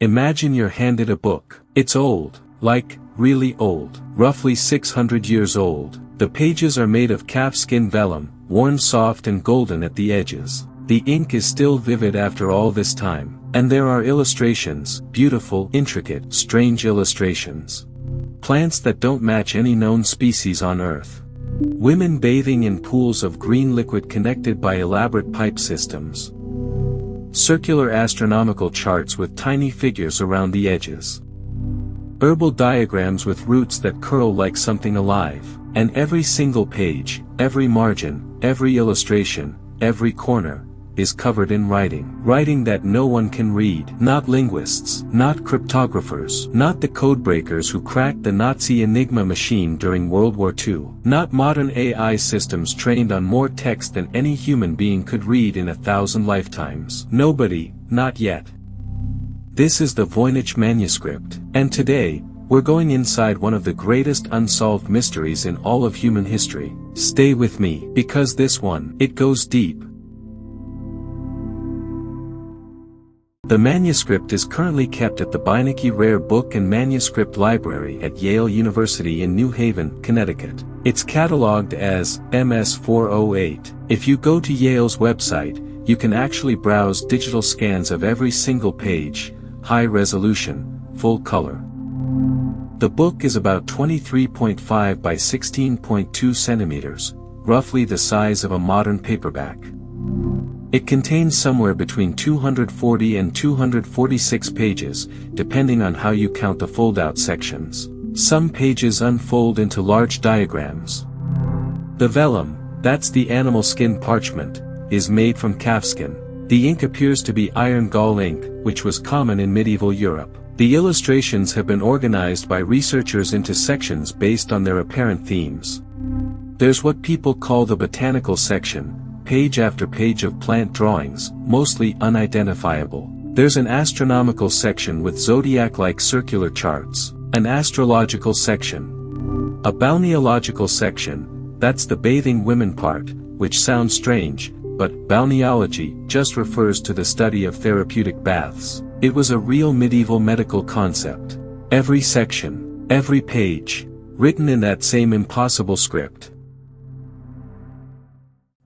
Imagine you're handed a book. It's old, like, really old, roughly 600 years old. The pages are made of calfskin vellum, worn soft and golden at the edges. The ink is still vivid after all this time, and there are illustrations, beautiful, intricate, strange illustrations. Plants that don't match any known species on Earth. Women bathing in pools of green liquid connected by elaborate pipe systems. Circular astronomical charts with tiny figures around the edges. Herbal diagrams with roots that curl like something alive, and every single page, every margin, every illustration, every corner, is covered in writing. Writing that no one can read. Not linguists, not cryptographers, not the codebreakers who cracked the Nazi Enigma machine during World War II. Not modern AI systems trained on more text than any human being could read in 1,000 lifetimes. Nobody, not yet. This is the Voynich Manuscript, and today, we're going inside one of the greatest unsolved mysteries in all of human history. Stay with me, because this one, it goes deep. The manuscript is currently kept at the Voynich Rare Book and Manuscript Library at Yale University in New Haven, Connecticut. It's catalogued as MS-408. If you go to Yale's website, you can actually browse digital scans of every single page, high resolution, full color. The book is about 23.5 by 16.2 centimeters, roughly the size of a modern paperback. It contains somewhere between 240 and 246 pages, depending on how you count the fold-out sections. Some pages unfold into large diagrams. The vellum, that's the animal skin parchment, is made from calfskin. The ink appears to be iron gall ink, which was common in medieval Europe. The illustrations have been organized by researchers into sections based on their apparent themes. There's what people call the botanical section, page after page of plant drawings, mostly unidentifiable. There's an astronomical section with zodiac-like circular charts, an astrological section, a balneological section, that's the bathing women part, which sounds strange, but balneology just refers to the study of therapeutic baths. It was a real medieval medical concept. Every section, every page, written in that same impossible script.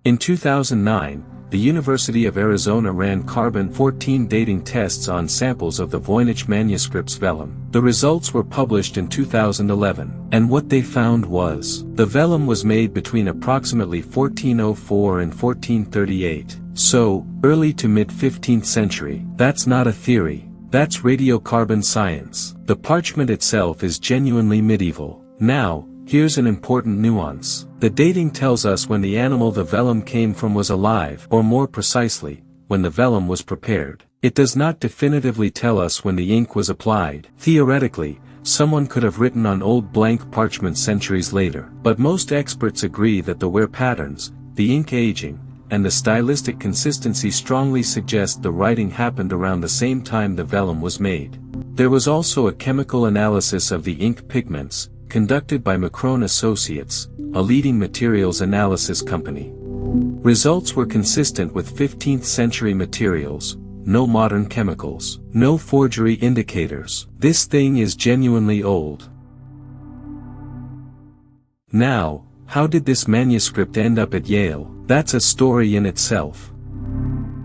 In 2009, the University of Arizona ran carbon-14 dating tests on samples of the Voynich Manuscript's vellum. The results were published in 2011, and what they found was, the vellum was made between approximately 1404 and 1438, so, early to mid-15th century. That's not a theory, that's radiocarbon science. The parchment itself is genuinely medieval. Now, here's an important nuance. The dating tells us when the animal the vellum came from was alive, or more precisely, when the vellum was prepared. It does not definitively tell us when the ink was applied. Theoretically, someone could have written on old blank parchment centuries later. But most experts agree that the wear patterns, the ink aging, and the stylistic consistency strongly suggest the writing happened around the same time the vellum was made. There was also a chemical analysis of the ink pigments, conducted by Macron Associates, a leading materials analysis company. Results were consistent with 15th century materials, no modern chemicals, no forgery indicators. This thing is genuinely old. Now, how did this manuscript end up at Yale? That's a story in itself.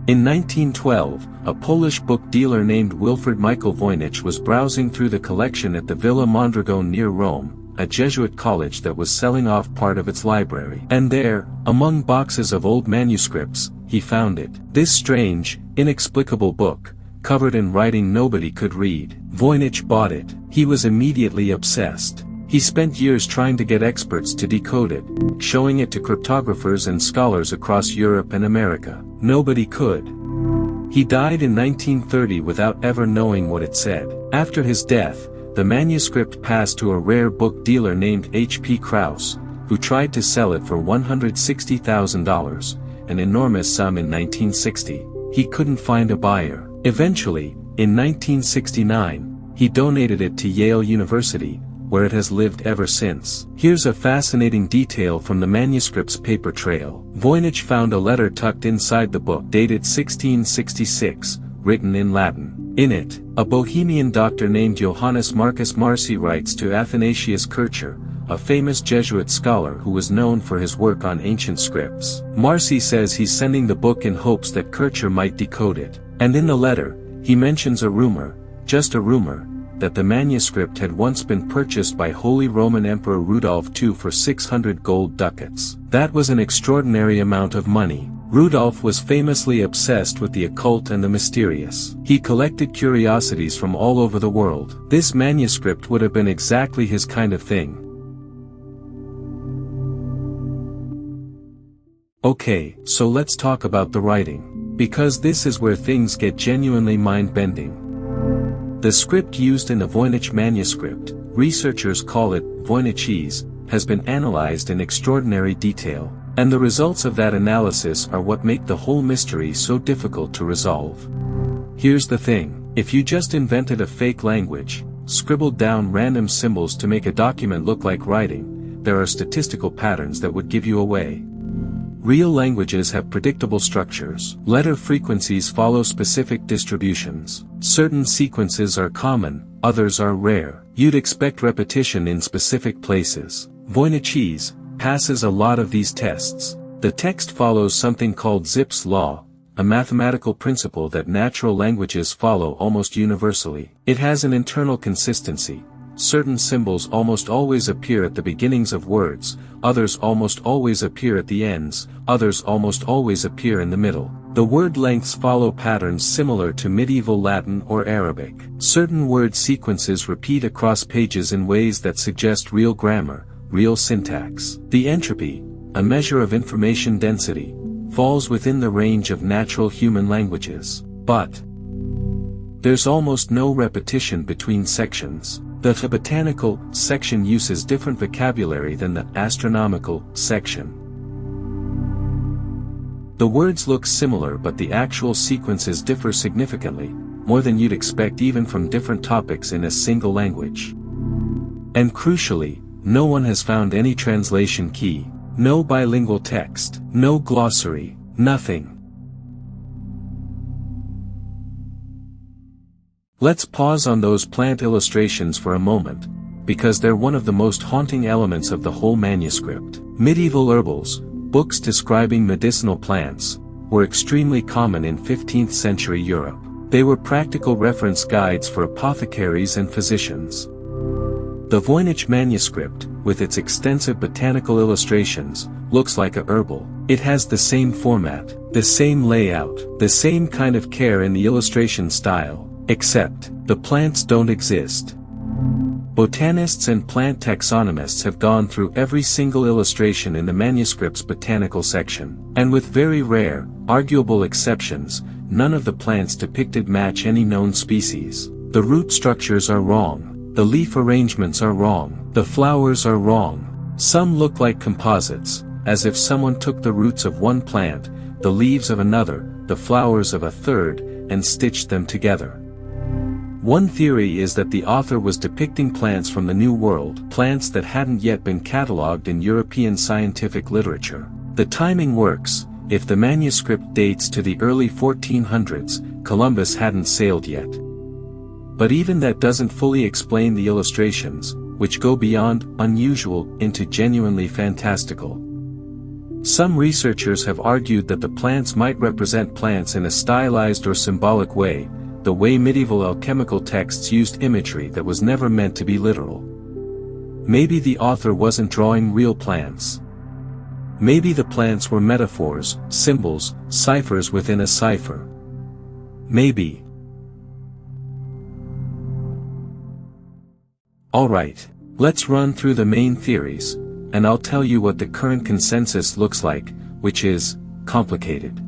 In 1912, a Polish book dealer named Wilfrid Voynich was browsing through the collection at the Villa Mondragone near Rome, a Jesuit college that was selling off part of its library. And there, among boxes of old manuscripts, he found it. This strange, inexplicable book, covered in writing nobody could read. Voynich bought it. He was immediately obsessed. He spent years trying to get experts to decode it, showing it to cryptographers and scholars across Europe and America. Nobody could. He died in 1930 without ever knowing what it said. After his death, the manuscript passed to a rare book dealer named H.P. Krauss, who tried to sell it for $160,000, an enormous sum in 1960. He couldn't find a buyer. Eventually, in 1969, he donated it to Yale University, where it has lived ever since. Here's a fascinating detail from the manuscript's paper trail. Voynich found a letter tucked inside the book dated 1666, written in Latin. In it, A Bohemian doctor named Johannes Marcus Marci writes to Athanasius Kircher, a famous Jesuit scholar who was known for his work on ancient scripts. Marci says he's sending the book in hopes that Kircher might decode it. And in the letter, he mentions a rumor, just a rumor, that the manuscript had once been purchased by Holy Roman Emperor Rudolph II for 600 gold ducats. That was an extraordinary amount of money. Rudolph was famously obsessed with the occult and the mysterious. He collected curiosities from all over the world. This manuscript would have been exactly his kind of thing. Okay, so let's talk about the writing. Because this is where things get genuinely mind-bending. The script used in the Voynich Manuscript, researchers call it Voynichese, has been analyzed in extraordinary detail, and the results of that analysis are what make the whole mystery so difficult to resolve. Here's the thing, if you just invented a fake language, scribbled down random symbols to make a document look like writing, there are statistical patterns that would give you away. Real languages have predictable structures. Letter frequencies follow specific distributions. Certain sequences are common, others are rare. You'd expect repetition in specific places. Voynichese passes a lot of these tests. The text follows something called Zipf's law, a mathematical principle that natural languages follow almost universally. It has an internal consistency. Certain symbols almost always appear at the beginnings of words, others almost always appear at the ends, others almost always appear in the middle. The word lengths follow patterns similar to medieval Latin or Arabic. Certain word sequences repeat across pages in ways that suggest real grammar, real syntax. The entropy, a measure of information density, falls within the range of natural human languages. But there's almost no repetition between sections. The botanical section uses different vocabulary than the astronomical section. The words look similar but the actual sequences differ significantly, more than you'd expect even from different topics in a single language. And crucially, no one has found any translation key, no bilingual text, no glossary, nothing. Let's pause on those plant illustrations for a moment, because they're one of the most haunting elements of the whole manuscript. Medieval herbals, books describing medicinal plants, were extremely common in 15th century Europe. They were practical reference guides for apothecaries and physicians. The Voynich Manuscript, with its extensive botanical illustrations, looks like a herbal. It has the same format, the same layout, the same kind of care in the illustration style. Except, the plants don't exist. Botanists and plant taxonomists have gone through every single illustration in the manuscript's botanical section, and with very rare, arguable exceptions, none of the plants depicted match any known species. The root structures are wrong, the leaf arrangements are wrong, the flowers are wrong. Some look like composites, as if someone took the roots of one plant, the leaves of another, the flowers of a third, and stitched them together. One theory is that the author was depicting plants from the New World, plants that hadn't yet been catalogued in European scientific literature. The timing works. If the manuscript dates to the early 1400s, Columbus hadn't sailed yet. But even that doesn't fully explain the illustrations, which go beyond unusual into genuinely fantastical. Some researchers have argued that the plants might represent plants in a stylized or symbolic way, the way medieval alchemical texts used imagery that was never meant to be literal. Maybe the author wasn't drawing real plants. Maybe the plants were metaphors, symbols, ciphers within a cipher. Maybe. Alright, let's run through the main theories, and I'll tell you what the current consensus looks like, which is complicated.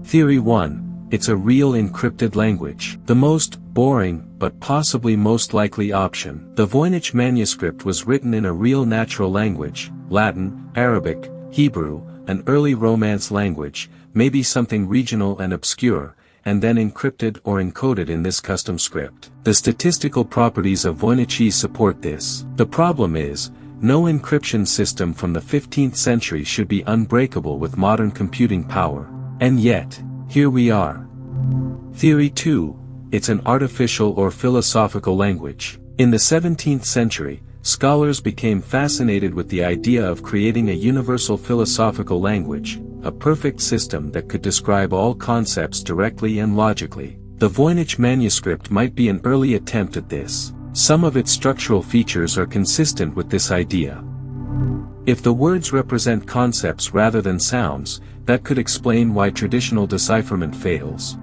Theory 1. It's a real encrypted language. The most boring, but possibly most likely option. The Voynich manuscript was written in a real natural language, Latin, Arabic, Hebrew, an early Romance language, maybe something regional and obscure, and then encrypted or encoded in this custom script. The statistical properties of Voynichese support this. The problem is, no encryption system from the 15th century should be unbreakable with modern computing power. And yet, here we are. Theory 2, it's an artificial or philosophical language. In the 17th century, scholars became fascinated with the idea of creating a universal philosophical language, a perfect system that could describe all concepts directly and logically. The Voynich Manuscript might be an early attempt at this. Some of its structural features are consistent with this idea. If the words represent concepts rather than sounds, that could explain why traditional decipherment fails.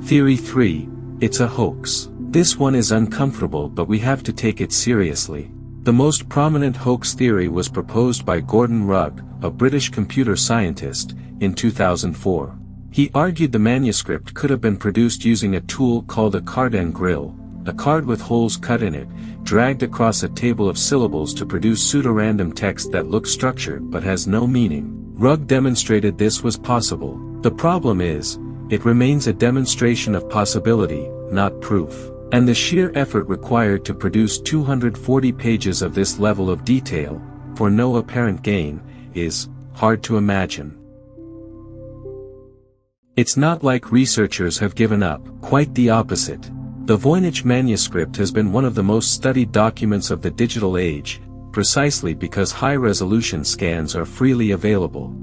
Theory 3, it's a hoax. This one is uncomfortable, but we have to take it seriously. The most prominent hoax theory was proposed by Gordon Rugg, a British computer scientist, in 2004. He argued the manuscript could have been produced using a tool called a card and grill, a card with holes cut in it, dragged across a table of syllables to produce pseudo-random text that looks structured but has no meaning. Rugg demonstrated this was possible. The problem is, it remains a demonstration of possibility, not proof. And the sheer effort required to produce 240 pages of this level of detail, for no apparent gain, is hard to imagine. It's not like researchers have given up, quite the opposite. The Voynich Manuscript has been one of the most studied documents of the digital age, precisely because high-resolution scans are freely available.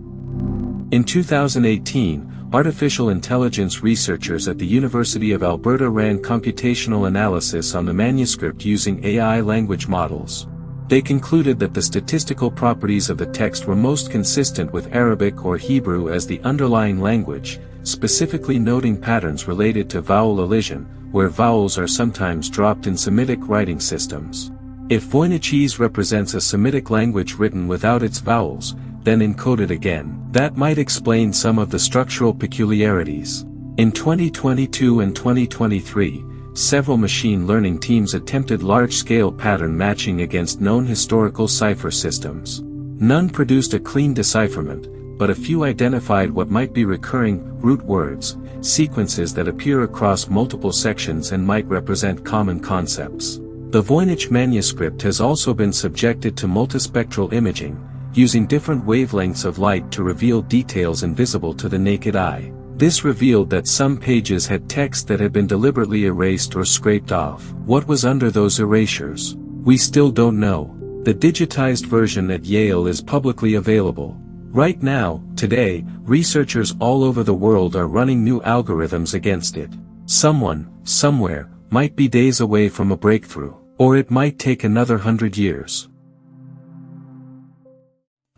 In 2018, artificial intelligence researchers at the University of Alberta ran computational analysis on the manuscript using AI language models. They concluded that the statistical properties of the text were most consistent with Arabic or Hebrew as the underlying language, specifically noting patterns related to vowel elision, where vowels are sometimes dropped in Semitic writing systems. If Voynichese represents a Semitic language written without its vowels, then encoded again, that might explain some of the structural peculiarities. In 2022 and 2023, several machine learning teams attempted large-scale pattern matching against known historical cipher systems. None produced a clean decipherment, but a few identified what might be recurring root words, sequences that appear across multiple sections and might represent common concepts. The Voynich Manuscript has also been subjected to multispectral imaging, using different wavelengths of light to reveal details invisible to the naked eye. This revealed that some pages had text that had been deliberately erased or scraped off. What was under those erasures? We still don't know. The digitized version at Yale is publicly available. Right now, today, researchers all over the world are running new algorithms against it. Someone, somewhere, might be days away from a breakthrough, or it might take another 100 years.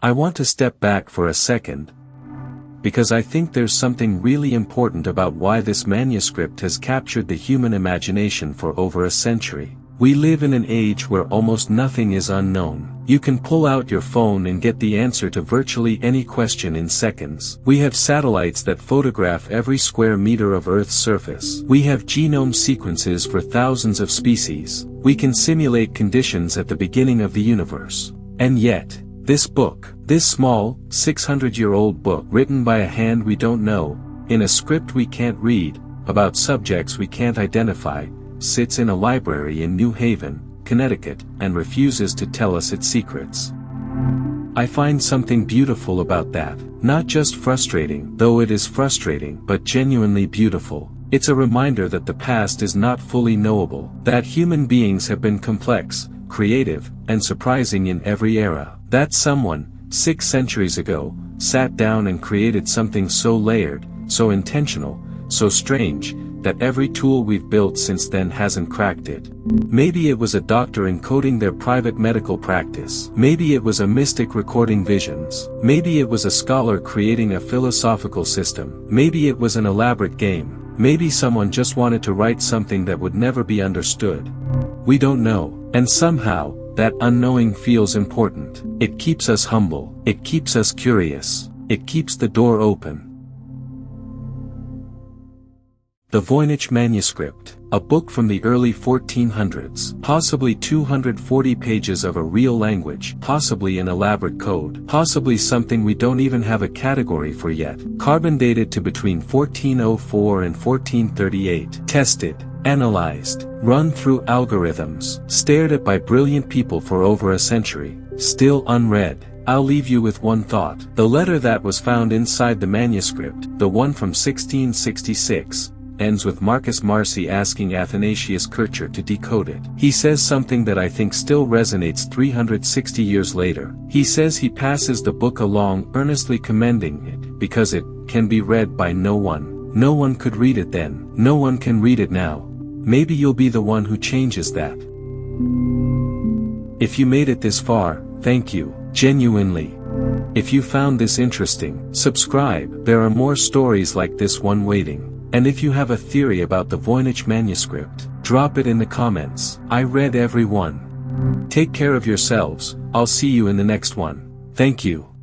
I want to step back for a second, because I think there's something really important about why this manuscript has captured the human imagination for over a century. We live in an age where almost nothing is unknown. You can pull out your phone and get the answer to virtually any question in seconds. We have satellites that photograph every square meter of Earth's surface. We have genome sequences for thousands of species. We can simulate conditions at the beginning of the universe. And yet, this book, this small, 600-year-old book written by a hand we don't know, in a script we can't read, about subjects we can't identify, sits in a library in New Haven, Connecticut, and refuses to tell us its secrets. I find something beautiful about that. Not just frustrating, though it is frustrating, but genuinely beautiful. It's a reminder that the past is not fully knowable, that human beings have been complex, creative, and surprising in every era. That someone, 6 centuries ago, sat down and created something so layered, so intentional, so strange, that every tool we've built since then hasn't cracked it. Maybe it was a doctor encoding their private medical practice. Maybe it was a mystic recording visions. Maybe it was a scholar creating a philosophical system. Maybe it was an elaborate game. Maybe someone just wanted to write something that would never be understood. We don't know, and somehow, that unknowing feels important. It keeps us humble. It keeps us curious. It keeps the door open. The Voynich Manuscript, a book from the early 1400s, possibly 240 pages of a real language, possibly an elaborate code, possibly something we don't even have a category for yet, carbon dated to between 1404 and 1438, tested, analyzed, run through algorithms, stared at by brilliant people for over a century, still unread. I'll leave you with one thought. The letter that was found inside the manuscript, the one from 1666, ends with Marcus Marcy asking Athanasius Kircher to decode it. He says something that I think still resonates 360 years later. He says he passes the book along, earnestly commending it, because it can be read by no one. No one could read it then. No one can read it now. Maybe you'll be the one who changes that. If you made it this far, thank you, genuinely. If you found this interesting, subscribe. There are more stories like this one waiting. And if you have a theory about the Voynich Manuscript, drop it in the comments. I read every one. Take care of yourselves. I'll see you in the next one. Thank you.